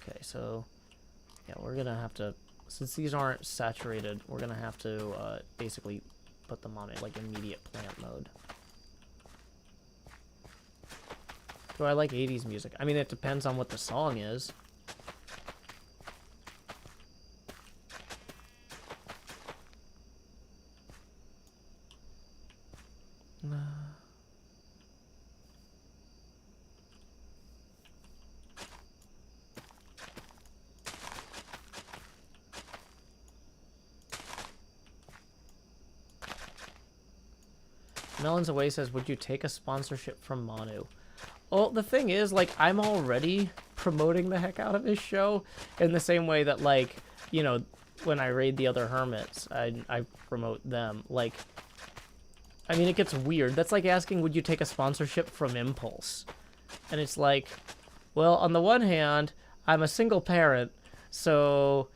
Okay, so yeah, we're gonna have to, since these aren't saturated, we're gonna have to basically put them on like immediate plant mode. Do I like 80s music? I mean, it depends on what the song is. Melons Away says, would you take a sponsorship from Manu? Well, the thing is, like, I'm already promoting the heck out of his show in the same way that, like, you know, when I raid the other hermits, I promote them. Like, I mean, it gets weird. That's like asking, would you take a sponsorship from Impulse? And it's like, well, on the one hand, I'm a single parent, so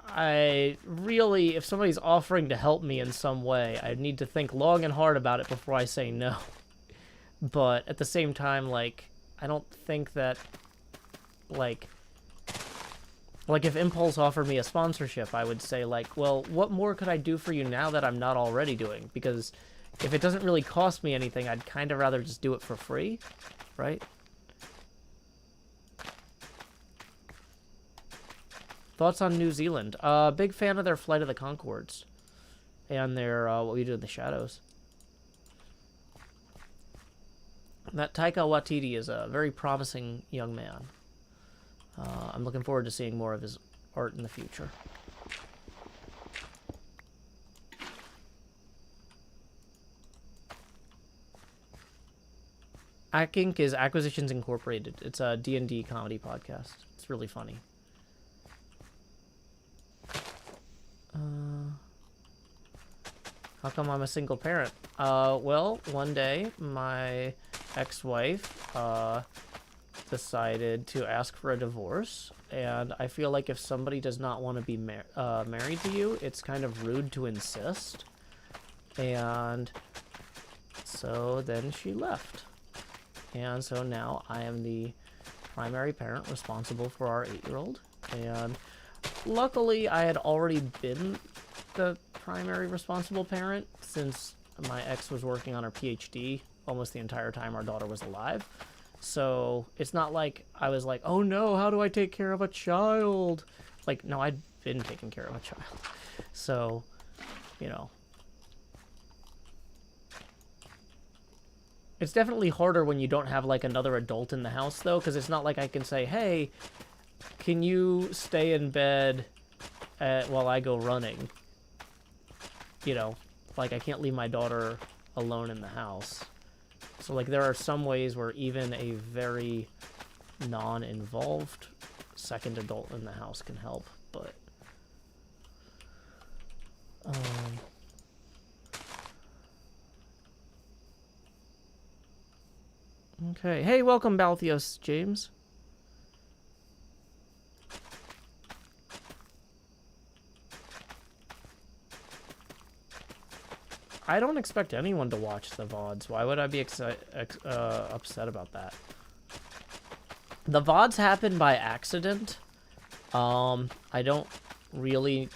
I really, if somebody's offering to help me in some way, I need to think long and hard about it before I say no. But at the same time, like, I don't think that, like if Impulse offered me a sponsorship, I would say, like, well, what more could I do for you now that I'm not already doing? Because if it doesn't really cost me anything, I'd kind of rather just do it for free, right? Thoughts on New Zealand? Big fan of their Flight of the Conchords and their What We Do in the Shadows. That Taika Waititi is a very promising young man. I'm looking forward to seeing more of his art in the future. ACK Inc. is Acquisitions Incorporated. It's a D&D comedy podcast. It's really funny. How come I'm a single parent? Well, one day my ex-wife decided to ask for a divorce, and I feel like if somebody does not want to be married to you, it's kind of rude to insist. And so then she left. And so now I am the primary parent responsible for our 8-year-old. And luckily, I had already been the primary responsible parent since my ex was working on her PhD almost the entire time our daughter was alive. So it's not like I was like, oh no, how do I take care of a child? Like, no, I'd been taking care of a child. So, you know. It's definitely harder when you don't have, like, another adult in the house, though, because it's not like I can say, hey, can you stay in bed while I go running? You know, like, I can't leave my daughter alone in the house. So, like, there are some ways where even a very non-involved second adult in the house can help, but... Okay. Hey, welcome, Balthios, James. I don't expect anyone to watch the VODs. Why would I be upset about that? The VODs happen by accident. I don't really...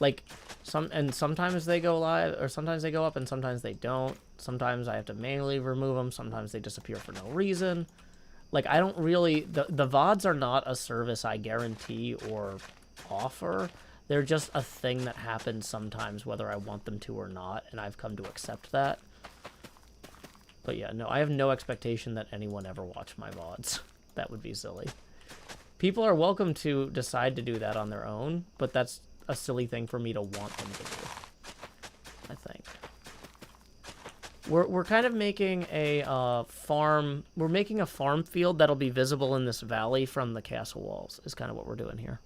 Like, sometimes they go live, or sometimes they go up, and sometimes they don't. Sometimes I have to manually remove them. Sometimes they disappear for no reason. Like, I don't really... The VODs are not a service I guarantee or offer. They're just a thing that happens sometimes, whether I want them to or not, and I've come to accept that. But yeah, no, I have no expectation that anyone ever watch my VODs. That would be silly. People are welcome to decide to do that on their own, but that's a silly thing for me to want them to do, I think. We're kind of making a farm... We're making a farm field that'll be visible in this valley from the castle walls, is kind of what we're doing here.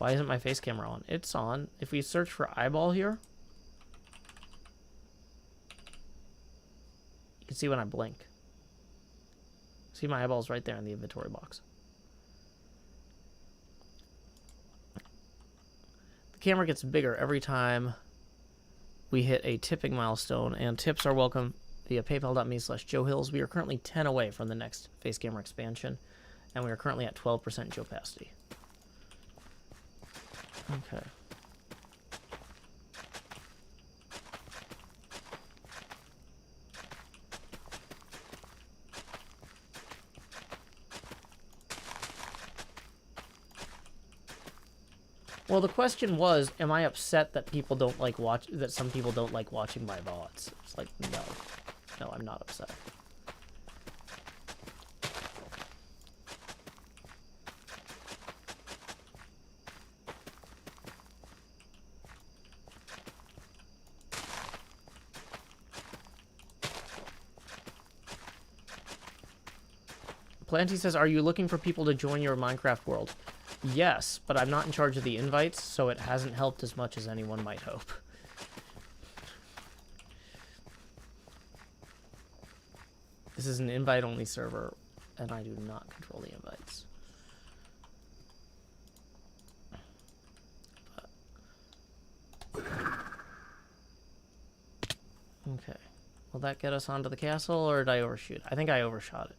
Why isn't my face camera on? It's on. If we search for eyeball here, you can see when I blink. See my eyeballs right there in the inventory box. The camera gets bigger every time we hit a tipping milestone, and tips are welcome via paypal.me/JoeHills. We are currently 10 away from the next face camera expansion, and we are currently at 12% Joe Pasty. Okay. Well, the question was, am I upset that people don't like that some people don't like watching my VODs? It's like, no. No, I'm not upset. Planty says, are you looking for people to join your Minecraft world? Yes, but I'm not in charge of the invites, so it hasn't helped as much as anyone might hope. This is an invite-only server, and I do not control the invites. But... okay. Will that get us onto the castle, or did I overshoot? I think I overshot it.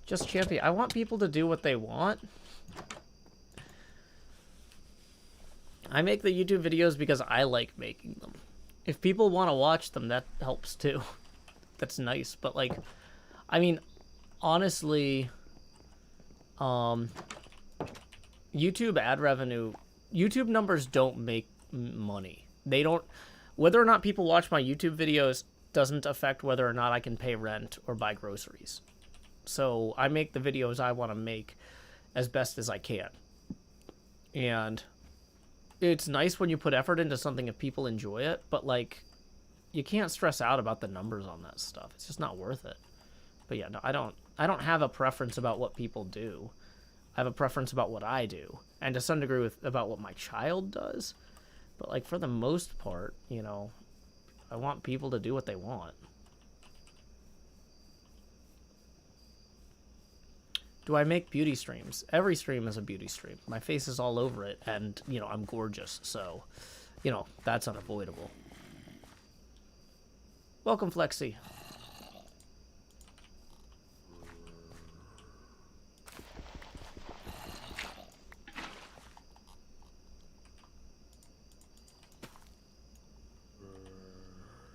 Just Champy, I want people to do what they want. I make the YouTube videos because I like making them. If people want to watch them, that helps too. That's nice, but like, I mean, honestly, YouTube ad revenue, YouTube numbers don't make money. They don't, whether or not people watch my YouTube videos doesn't affect whether or not I can pay rent or buy groceries. So I make the videos I want to make as best as I can. And it's nice when you put effort into something if people enjoy it, but like, you can't stress out about the numbers on that stuff. It's just not worth it. But yeah, no, I don't have a preference about what people do. I have a preference about what I do, and to some degree about what my child does. But like, for the most part, you know, I want people to do what they want. Do I make beauty streams? Every stream is a beauty stream. My face is all over it, and, you know, I'm gorgeous, so, you know, that's unavoidable. Welcome, Flexi.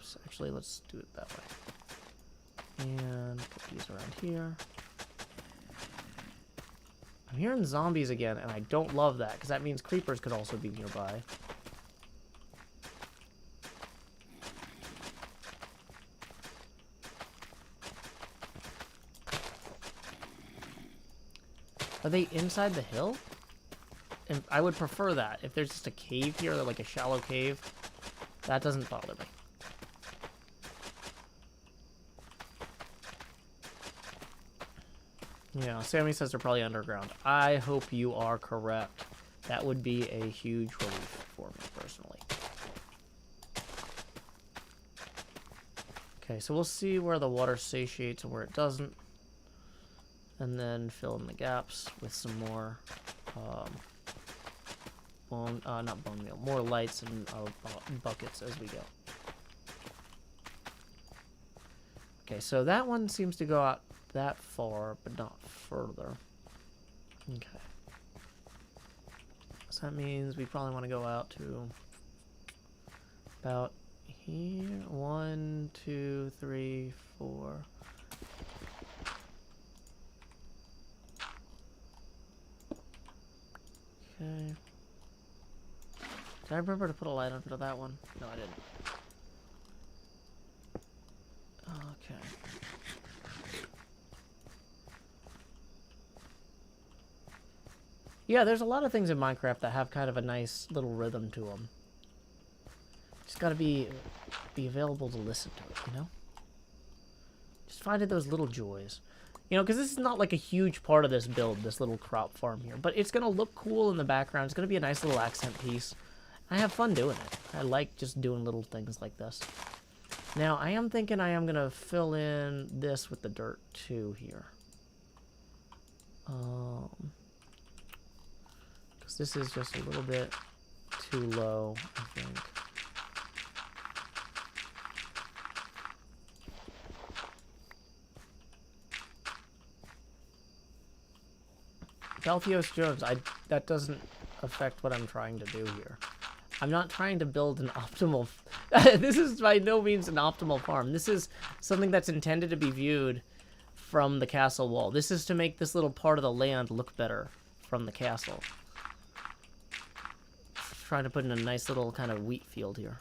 So actually, let's do it that way. And put these around here. I'm hearing zombies again, and I don't love that, because that means creepers could also be nearby. Are they inside the hill? And I would prefer that. If there's just a cave here, like a shallow cave, that doesn't bother me. Yeah, Sammy says they're probably underground. I hope you are correct. That would be a huge relief for me, personally. Okay, so we'll see where the water satiates and where it doesn't. And then fill in the gaps with some more, not bone meal, more lights and buckets as we go. Okay, so that one seems to go out that far, but not further. Okay. So that means we probably want to go out to about here. 1, 2, 3, 4. Okay. Did I remember to put a light under that one? No, I didn't. Okay. Yeah, there's a lot of things in Minecraft that have kind of a nice little rhythm to them. Just gotta be available to listen to it, you know? Just finding those little joys. You know, because this is not like a huge part of this build, this little crop farm here. But it's gonna look cool in the background. It's gonna be a nice little accent piece. I have fun doing it. I like just doing little things like this. Now, I am thinking I am gonna fill in this with the dirt too here. Because this is just a little bit too low, I think. Delphios Jones, that doesn't affect what I'm trying to do here. I'm not trying to build an optimal... This is by no means an optimal farm. This is something that's intended to be viewed from the castle wall. This is to make this little part of the land look better from the castle. Trying to put in a nice little kind of wheat field here.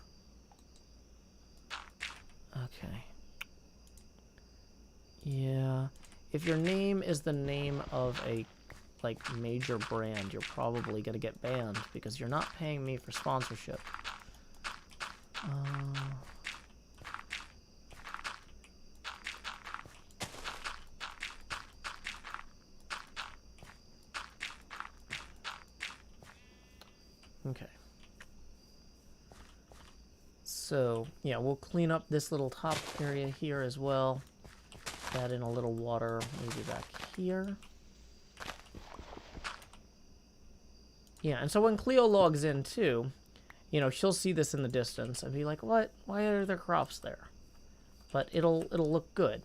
Okay. Yeah. If your name is the name of a like major brand, you're probably gonna get banned because you're not paying me for sponsorship. Okay. So, yeah, we'll clean up this little top area here as well. Add in a little water maybe back here. Yeah, and so when Cleo logs in too, you know, she'll see this in the distance and be like, "What? Why are there crops there?" But it'll look good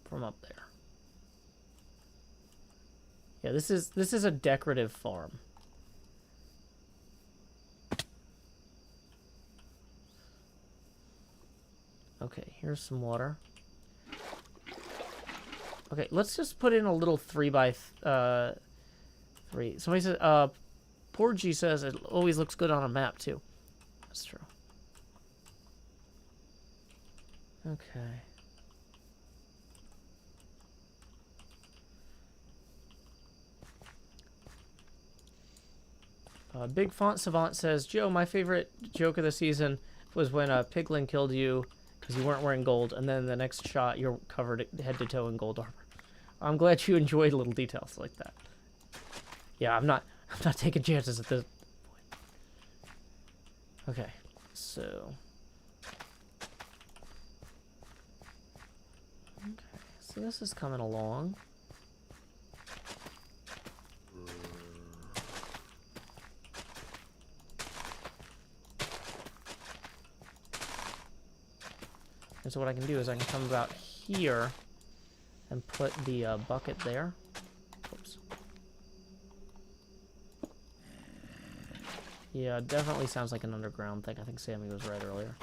from up there. Yeah, this is a decorative farm. Okay, here's some water. Okay, let's just put in a little 3x3. Somebody says, Porgy says it always looks good on a map too. That's true. Okay. Big Font Savant says, Joe, my favorite joke of the season was when Piglin killed you because you weren't wearing gold, and then the next shot you're covered head to toe in gold armor. I'm glad you enjoyed little details like that. Yeah, I'm not taking chances at this point. Okay, so this is coming along. And so what I can do is I can come about here and put the bucket there. Oops. Yeah, it definitely sounds like an underground thing. I think Sammy was right earlier.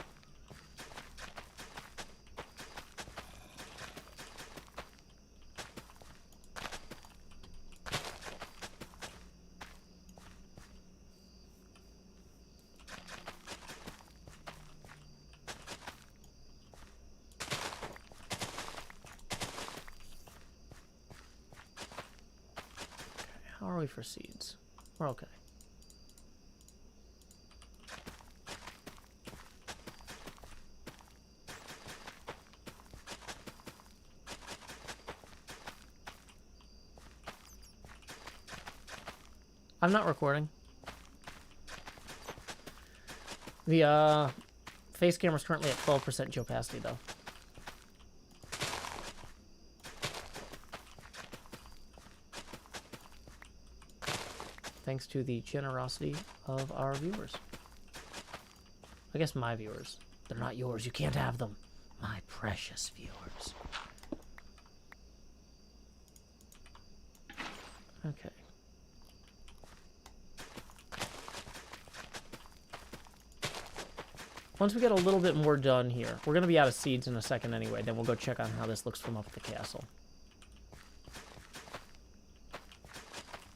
How are we for seeds? We're okay. I'm not recording. The face camera's currently at 12% opacity though. Thanks to the generosity of our viewers. I guess my viewers. They're not yours. You can't have them. My precious viewers. Okay. Once we get a little bit more done here, we're going to be out of seeds in a second anyway. Then we'll go check on how this looks from up at the castle.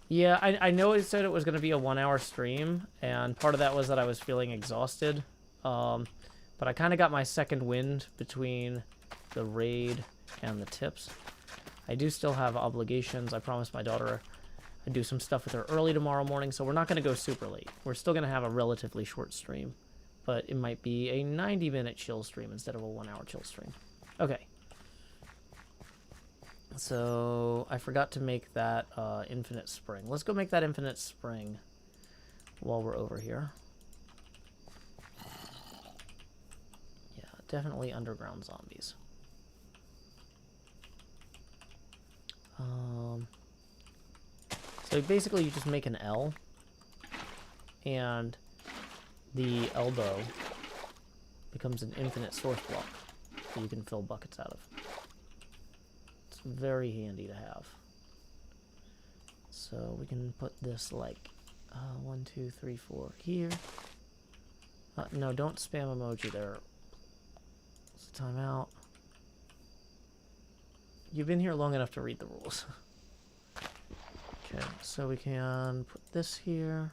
Yeah, I know it said it was going to be a 1-hour stream, and part of that was that I was feeling exhausted. But I kind of got my second wind between the raid and the tips. I do still have obligations. I promised my daughter and do some stuff with her early tomorrow morning, so we're not going to go super late. We're still going to have a relatively short stream, but it might be a 90-minute chill stream instead of a 1-hour chill stream. Okay. So I forgot to make that infinite spring. Let's go make that infinite spring while we're over here. Yeah, definitely underground zombies. So basically you just make an L, and the elbow becomes an infinite source block that you can fill buckets out of. It's very handy to have. So we can put this like 1, 2, 3, 4 here. No, don't spam emoji there. It's a timeout. You've been here long enough to read the rules. Okay, so we can put this here.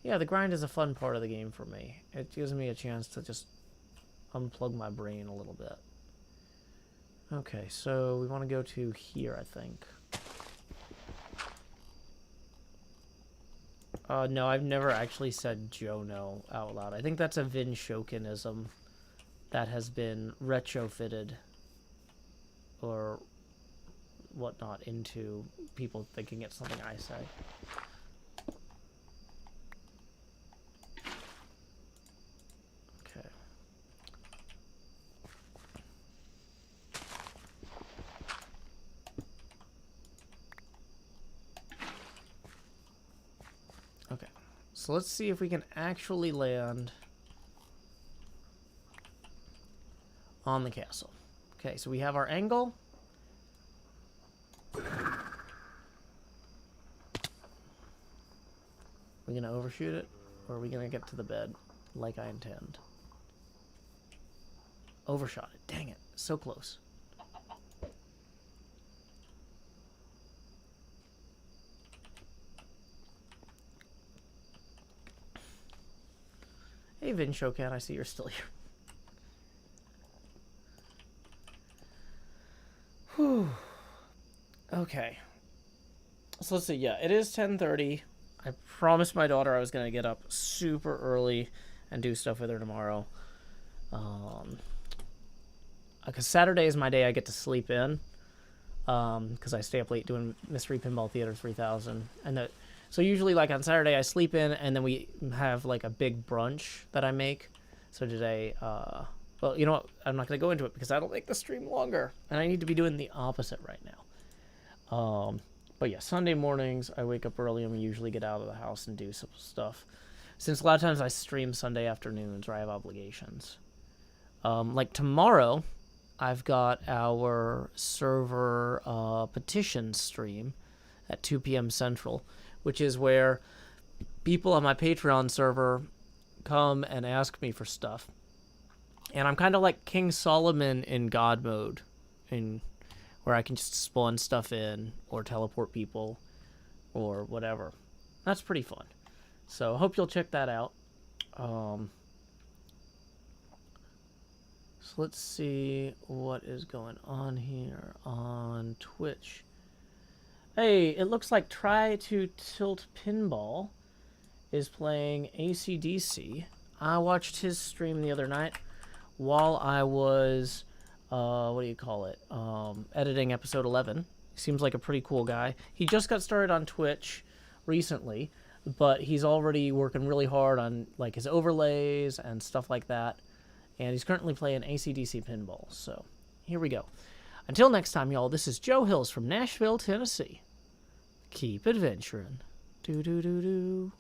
Yeah, the grind is a fun part of the game for me. It gives me a chance to just unplug my brain a little bit. Okay, so we want to go to here, I think. No, I've never actually said Jono out loud. I think that's a Vin Shokinism that has been retrofitted or whatnot into people thinking it's something I say. Okay. Okay. So let's see if we can actually land on the castle. Okay, so we have our angle. We're gonna overshoot it, or are we gonna get to the bed like I intend? Overshot it. Dang it. So close. Hey, Vin Shokan, I see you're still here. Whew. Okay. So let's see. Yeah, it is 10:30. I promised my daughter I was going to get up super early and do stuff with her tomorrow. Because Saturday is my day I get to sleep in. Because I stay up late doing Mystery Pinball Theater 3000. And so usually, like, on Saturday I sleep in, and then we have, like, a big brunch that I make. So today, well, you know what? I'm not going to go into it because that'll make the stream longer. And I need to be doing the opposite right now. But yeah, Sunday mornings, I wake up early and we usually get out of the house and do some stuff. Since a lot of times I stream Sunday afternoons or I have obligations. Like tomorrow, I've got our server petition stream at 2 p.m. Central, which is where people on my Patreon server come and ask me for stuff. And I'm kind of like King Solomon in God mode, where I can just spawn stuff in or teleport people or whatever. That's pretty fun. So I hope you'll check that out. So let's see what is going on here on Twitch. Hey, it looks like Try to Tilt Pinball is playing AC/DC. I watched his stream the other night while I was, what do you call it, editing episode 11. Seems like a pretty cool guy. He just got started on Twitch recently, but he's already working really hard on like his overlays and stuff like that. And he's currently playing AC/DC Pinball. So here we go. Until next time, y'all, this is Joe Hills from Nashville, Tennessee. Keep adventuring. Do do do do.